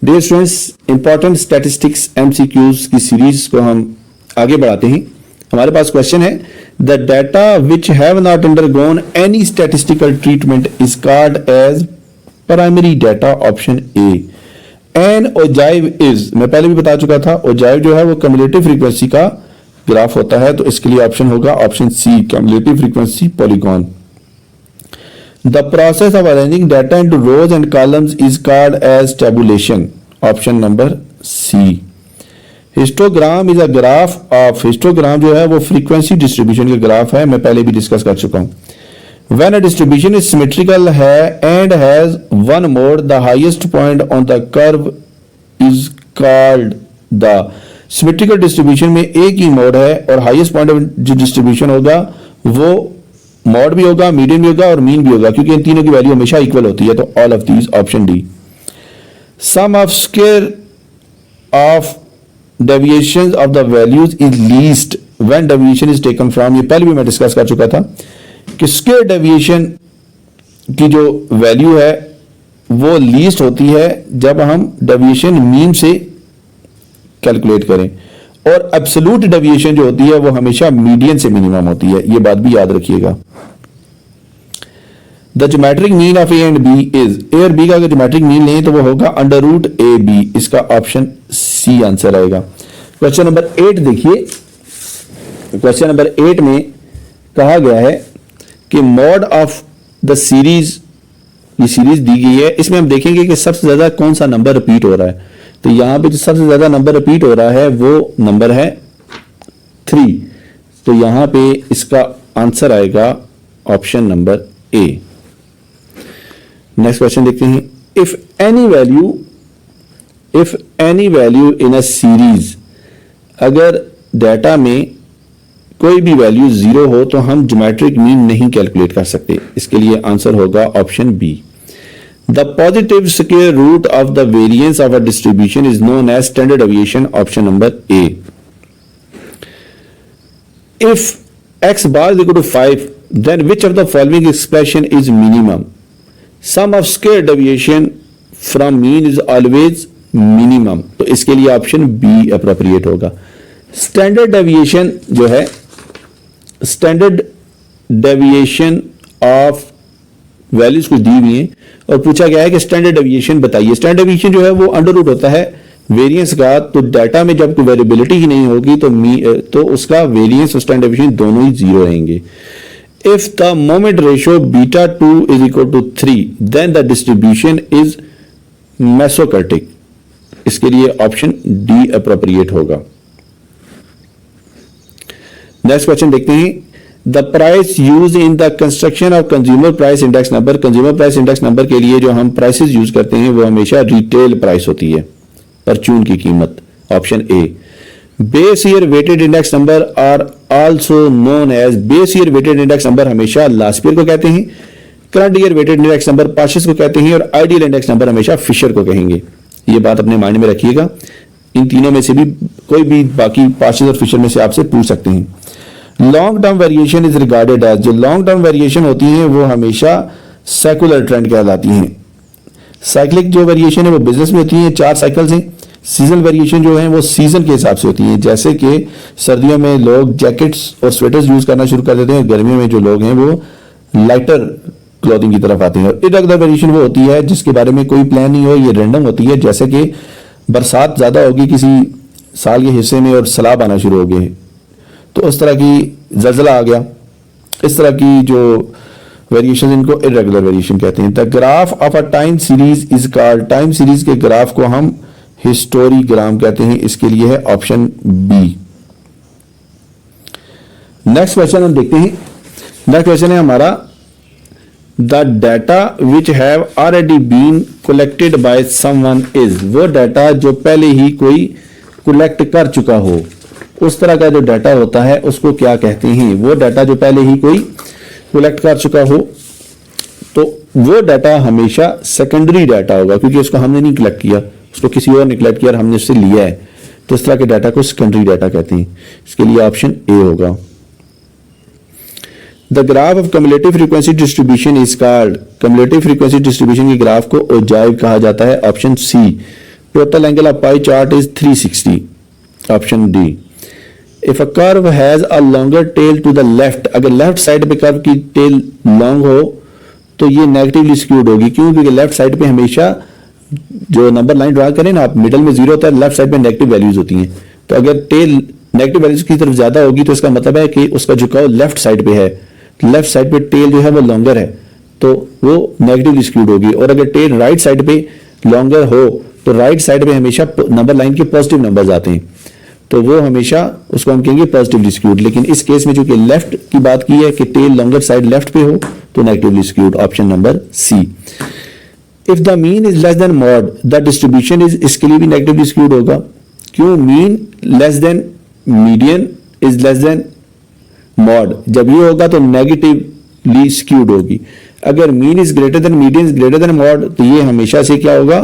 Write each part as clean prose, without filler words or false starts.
Dear students, important statistics MCQs की series को हम आगे बढ़ाते हैं। हमारे पास क्वेश्चन है, the data which have not undergone any statistical treatment is called as primary data, option A. An ogive is, मैं पहले भी बता चुका था, ओजाइव जो है वो कम्युलेटिव फ्रीक्वेंसी का ग्राफ होता है, तो इसके लिए ऑप्शन होगा option C, cumulative frequency polygon. The process of arranging data into rows and columns is called as tabulation. Option number C. Histogram is a graph of, histogram जो है वो frequency distribution का ग्राफ है, मैं पहले भी discuss कर चुका हूं। When a distribution is symmetrical है and has one mode, the highest point on the curve is called the symmetrical distribution में एक ही मोड है और highest point जो डिस्ट्रीब्यूशन होगा वो मॉड भी होगा, मीडियन भी होगा और मीन भी होगा, क्योंकि इन तीनों की वैल्यू हमेशा इक्वल होती है, तो all of these, option D. Sum of square of deviation of the values is least when deviation is taken from, ये पहले भी मैं डिस्कस कर चुका था कि स्क्वायर डेविएशन की जो वैल्यू है वो लीस्ट होती है जब हम डेविएशन मीन से कैलकुलेट करें, और एब्सोल्यूट डेविएशन जो होती है वो हमेशा मीडियन से मिनिमम होती है, ये बात भी याद रखिएगा। The geometric mean of A and B is, A और बी का अगर ज्योमेट्रिक मीन लें तो वो होगा अंडर रूट ए बी, इसका ऑप्शन सी आंसर आएगा। क्वेश्चन नंबर 8 देखिए, क्वेश्चन नंबर 8 में कहा गया है कि मॉड ऑफ द सीरीज, ये सीरीज दी गई है, इसमें हम देखेंगे कि सबसे ज्यादा कौन सा नंबर रिपीट हो रहा है, तो यहां पे जो सबसे ज्यादा नंबर रिपीट हो रहा है वो नंबर है 3, तो यहां पे इसका आंसर आएगा option number A. Next question देखते हैं, if any value in a series, अगर डाटा में कोई भी वैल्यू 0 हो तो हम ज्योमेट्रिक मीन नहीं कैलकुलेट कर सकते, इसके लिए आंसर होगा option B. The positive square root of the variance of a distribution is known as standard deviation, option number A. If x bar is equal to 5, then which of the following expression is minimum? Sum of square deviation from mean is always minimum, तो इसके लिए option B appropriate होगा। Standard deviation जो है, standard deviation of values कुछ दी हुई हैं और पूछा गया है कि स्टैंडर्ड डेविएशन बताइए। स्टैंडर्ड डेविएशन जो है वो अंडर रूट होता है वेरिएंस का, तो डाटा में जब कोई वेरिएबिलिटी ही नहीं होगी तो उसका वेरिएंस और स्टैंडर्ड डेविएशन दोनों ही 0 रहेंगे। If the moment ratio beta 2 is equal to 3, then the distribution is mesokurtic, इसके लिए ऑप्शन डी अप्रोप्रिएट होगा। नेक्स्ट क्वेश्चन देखते हैं, the price use in the construction of consumer price index number, consumer price index number के लिए जो हम prices use करते हैं वो हमेशा रिटेल प्राइस होती है, परचून की कीमत, option A. Base year weighted index number are also known as, base year weighted index number हमेशा लास्ट ईयर को कहते हैं, current year weighted index number Paasche's को कहते हैं, और आइडियल इंडेक्स नंबर हमेशा फिशर को कहेंगे। ये बात अपने माइंड में रखिएगा, इन तीनों में से भी कोई भी बाकी पार्शस और फिशर में से आपसे पूछ सकते हैं। Long term variation is regarded as, जो लॉन्ग टर्म वेरिएशन होती है वो हमेशा सेकुलर ट्रेंड कहलाती हैं। साइक्लिक जो वेरिएशन है वो बिजनेस में होती है, 4 साइकिल्स हैं। सीजनल वेरिएशन जो है वो सीजन के हिसाब से होती है, जैसे कि सर्दियों में लोग जैकेट्स और स्वेटर्स यूज करना शुरू कर देते हैं, गर्मियों में जो लोग हैं वो लाइटर क्लॉथिंग की तरफ आते हैं। इरेगुलर वेरिएशन वो होती है जिसके बारे में कोई प्लान नहीं हो, ये रैंडम होती है, जैसे कि बरसात ज्यादा होगी किसी साल के हिस्से में और सैलाब आना शुरू हो गए, तो उस तरह की ज़लज़ला आ गया, इस तरह की जो वेरिएशन, इनको इरेगुलर वेरिएशन कहते हैं। The graph of a time series is called, time series के ग्राफ को हम हिस्टोरीग्राम कहते हैं, इसके लिए है ऑप्शन बी। नेक्स्ट क्वेश्चन हम देखते हैं, नेक्स्ट क्वेश्चन है हमारा, the data which have already been collected by someone is, वो डाटा जो पहले ही कोई कलेक्ट कर चुका हो, उस तरह का जो डाटा होता है उसको क्या कहते हैं? वो डाटा जो पहले ही कोई कलेक्ट कर चुका हो तो वो डाटा हमेशा सेकेंडरी डाटा होगा, क्योंकि उसको हमने नहीं कलेक्ट किया, उसको किसी और ने कलेक्ट किया और हमने उससे लिया है, तो इस तरह के डाटा को सेकेंडरी डाटा कहते हैं। इसके लिए ऑप्शन ए होगा। The graph of cumulative frequency distribution is called, cumulative frequency distribution के ग्राफ को ओजाइव कहा जाता है, option C. total angle of pie chart is 360. Option D. If a curve has a longer tail to the left, अगर left side पे curve की tell long हो तो ये नेगेटिवली स्क्यूड होगी। क्यों? क्योंकि लेफ्ट साइड पे हमेशा जो नंबर लाइन ड्रा करें ना आप, मिडल में जीरो होता है, लेफ्ट साइड पे नेगेटिव वैल्यूज होती हैं। तो अगर टेल नेगेटिव वैल्यूज की तरफ ज्यादा होगी तो इसका मतलब है कि उसका झुकाव लेफ्ट साइड पे है, लेफ्ट साइड पे टेल जो है वो लॉन्गर है तो वो नेगेटिवली स्क्यूड होगी। और अगर टेल राइट साइड पे लॉन्गर हो तो राइट साइड पे हमेशा नंबर लाइन के पॉजिटिव नंबर्स आते हैं, तो वो हमेशा उसको हम कहेंगे पॉजिटिवली स्क्यूड। लेकिन इस केस में चूंकि लेफ्ट की बात की है कि टेल लॉन्गर साइड लेफ्ट पे हो तो negatively skewed. Option number C. If the mean is less than mode the distribution is, इसके लिए भी नेगेटिवली स्क्यूड होगा। क्यों? Mean less than median is less than mode, जब ये होगा तो नेगेटिवली स्क्यूड होगी। अगर mean is greater than median is greater than mode तो ये हमेशा से क्या होगा?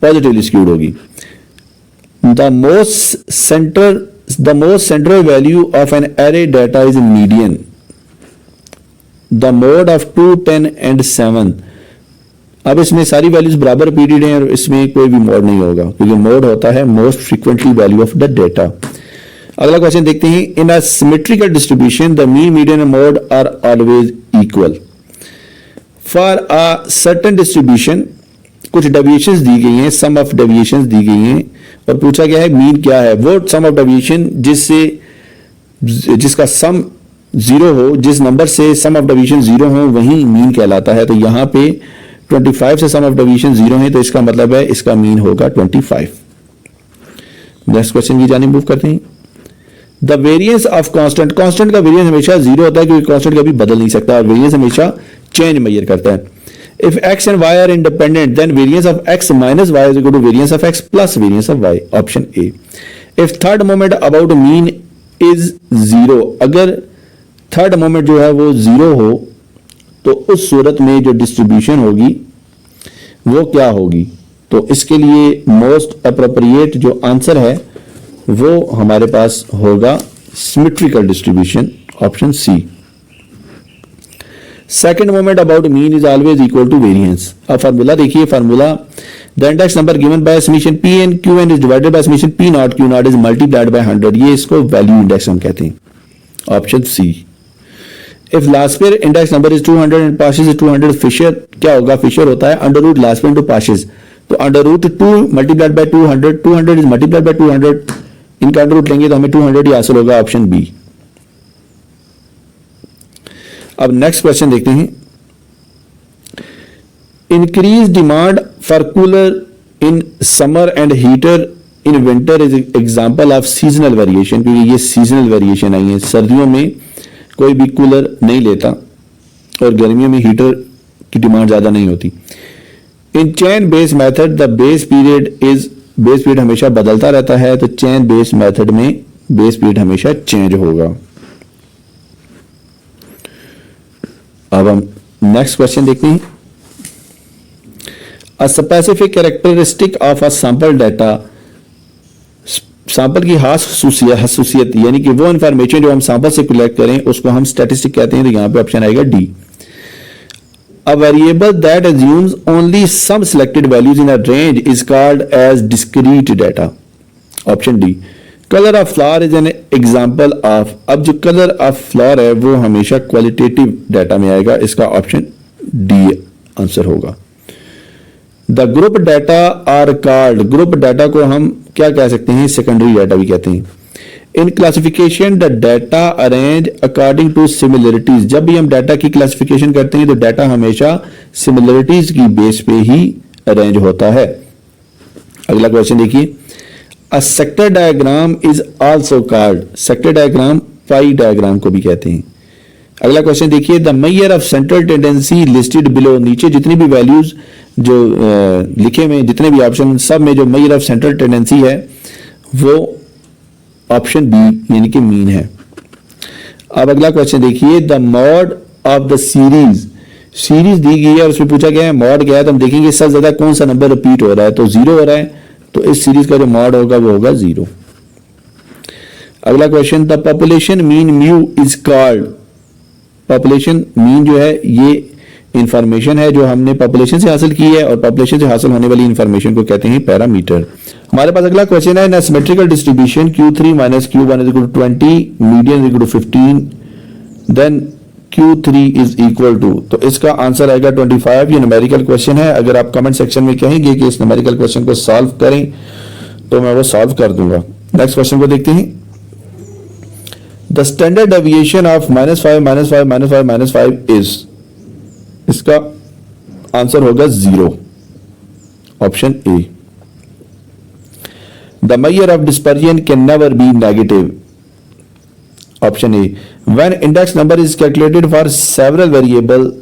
पॉजिटिवली स्क्यूड होगी। The most central value of an array data is median. The mode of 2, 10 and 7. अब इसमें सारी वैल्यूज बराबर रिपीटेड हैं और इसमें कोई भी मोड नहीं होगा क्योंकि मोड होता है most frequently value of the data. अगला क्वेश्चन देखते हैं। In a symmetrical distribution the mean, median and mode are always equal. For a certain distribution कुछ डेविएशंस दी गई हैं, सम ऑफ डेविएशंस दी गई हैं और पूछा गया है मीन क्या है। वो सम ऑफ डेविएशन जिसका सम जीरो हो, जिस नंबर से सम ऑफ डेविएशन जीरो हो वही मीन कहलाता है। तो यहां पे 25 से सम ऑफ डेविएशन जीरो है तो इसका मतलब है इसका मीन होगा 25। नेक्स्ट क्वेश्चन की जाने मूव करते हैं। The variance of constant, constant का वेरिएंस हमेशा जीरो होता है क्योंकि कांस्टेंट कभी बदल नहीं सकता और वेरिएंस हमेशा चेंज मेजर करता है। If x and y are independent, then variance of x minus y is equal to variance of x plus variance of y. Option A. If third moment about mean is zero, अगर third moment जो है वो zero हो तो उस सूरत में जो distribution होगी वो क्या होगी? तो इसके लिए मोस्ट अप्रोप्रिएट जो आंसर है वो हमारे पास होगा symmetrical distribution. Option C. Second moment about mean is always equal to variance. अब फार्मूला देखिए, formula the index number given by summation P N Q N is divided by summation P naught Q naught is multiplied by 100। ये इसको value index हम कहते हैं। Option C. If Laspeyres index number is 200 and Paasche's is 200, Fisher क्या होगा? Fisher होता है under root last pair to पाशेस, तो under root 2 multiplied by 200, 200 is multiplied by 200, इनका अंडर रूट लेंगे तो हमें 200 ही हासिल होगा। Option B. अब नेक्स्ट क्वेश्चन देखते हैं। Increase demand for cooler in summer and heater in winter is example of seasonal variation, क्योंकि ये सीजनल वेरिएशन आई है। सर्दियों में कोई भी कूलर नहीं लेता और गर्मियों में हीटर की डिमांड ज्यादा नहीं होती। In chain base method the base period हमेशा बदलता रहता है, तो चेन बेस मेथड में बेस पीरियड हमेशा चेंज होगा। अब हम नेक्स्ट क्वेश्चन देखते हैं। A specific characteristic of a sample data, sample की खास खसूसियत यानी कि वो इंफॉर्मेशन जो हम सैंपल से कलेक्ट करें उसको हम स्टैटिस्टिक कहते हैं। तो यहां पे ऑप्शन आएगा D. A variable that assumes only some selected values in a range is called as discrete data. Option D. Colour of flower is an example of, अब जो कलर ऑफ फ्लावर है वो हमेशा क्वालिटेटिव डाटा में आएगा, इसका option D answer होगा। The group data are called, group data को हम क्या कह सकते हैं? सेकेंडरी डाटा भी कहते हैं। In classification the data arrange according to similarities, जब भी हम डाटा की क्लासिफिकेशन करते हैं तो डाटा हमेशा सिमिलरिटीज की बेस पे ही अरेंज होता है। अगला क्वेश्चन देखिए। A sector diagram is also called, sector diagram pi diagram को भी कहते हैं। अगला क्वेश्चन देखिए। The measure of central tendency listed below, नीचे जितनी भी वैल्यूज जो लिखे हुए जितने भी ऑप्शन सब में जो मेजर ऑफ सेंट्रल टेंडेंसी है वो ऑप्शन बी यानी कि मीन है। अब अगला क्वेश्चन देखिए। The mode of the series दी गई है और उसमें पूछा गया है मॉड क्या है, तो हम देखेंगे सबसे ज्यादा कौन सा नंबर रिपीट हो रहा है, तो 0 हो रहा है, तो इस सीरीज का जो मॉड होगा वो होगा 0। अगला question. The population mean mu is called, population mean जो है ये इंफॉर्मेशन है जो हमने पॉपुलेशन से हासिल की है, और पॉपुलेशन से हासिल होने वाली इंफॉर्मेशन को कहते हैं पैरामीटर। हमारे पास अगला क्वेश्चन है, in symmetrical distribution Q3 minus Q1 is equal to 20, median is equal to 15, then Q3 is equal to, तो इसका आंसर आएगा 25। ये न्यूमेरिकल क्वेश्चन है। अगर आप कमेंट सेक्शन में कहेंगे कि इस न्यूमेरिकल क्वेश्चन को सॉल्व करें तो मैं वो सॉल्व कर दूंगा। नेक्स्ट क्वेश्चन को देखते हैं। The standard deviation of -5 is, इसका आंसर होगा 0, option A. The measure of dispersion can never be negative, option A. When index number is calculated for several variable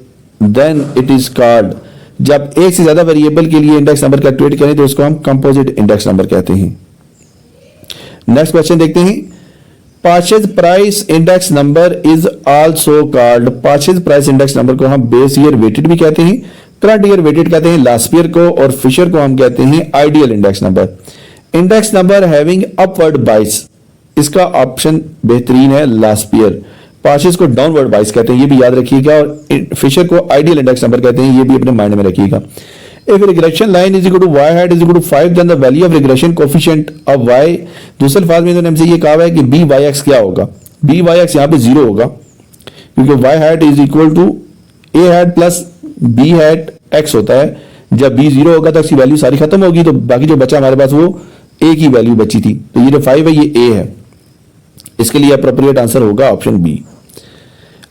then it is called, जब एक से ज्यादा variable के लिए index number calculate करें तो उसको हम कंपोजिट इंडेक्स नंबर कहते हैं। नेक्स्ट क्वेश्चन देखते हैं। Purchase price index number is also called, purchase price index number को हम बेस ईयर वेटेड भी कहते हैं, करंट ईयर वेटेड कहते हैं लास्ट ईयर को, और फिशर को हम कहते हैं ideal index number. Index number having upward बाइस, इसका ऑप्शन बेहतरीन है लास्ट ईयर। परचेज को डाउनवर्ड बाइस कहते हैं, ये भी याद रखिएगा, और फिशर को आइडियल इंडेक्स नंबर कहते हैं, ये भी अपने माइंड में रखिएगा। If regression line is equal to y hat is equal to 5, then the value of regression coefficient of y, दूसरे अल्फाज में तो हमसे ये कहा हुआ है कि byx क्या होगा, byx यहाँ पे 0 होगा, क्योंकि y hat is equal to a hat plus b hat x होता है। जब b 0 होगा तो इसकी वैल्यू सारी खत्म होगी, तो बाकी जो बचा हमारे पास वो a की वैल्यू बची थी, तो ये जो 5 है ये a है। इसके लिए अप्रोप्रिएट आंसर होगा ऑप्शन बी।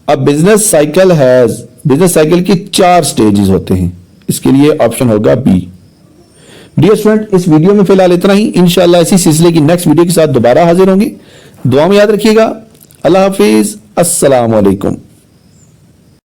अब बिजनेस साइकिल की 4 स्टेजेस होते हैं, इसके लिए ऑप्शन होगा बी। डियर स्टूडेंट, इस वीडियो में फिलहाल इतना ही। इंशाअल्लाह इसी सिलसिले की नेक्स्ट वीडियो के साथ दोबारा हाजिर होंगे। दुआ में याद रखिएगा। अल्लाह हाफिज, अस्सलाम वालेकुम।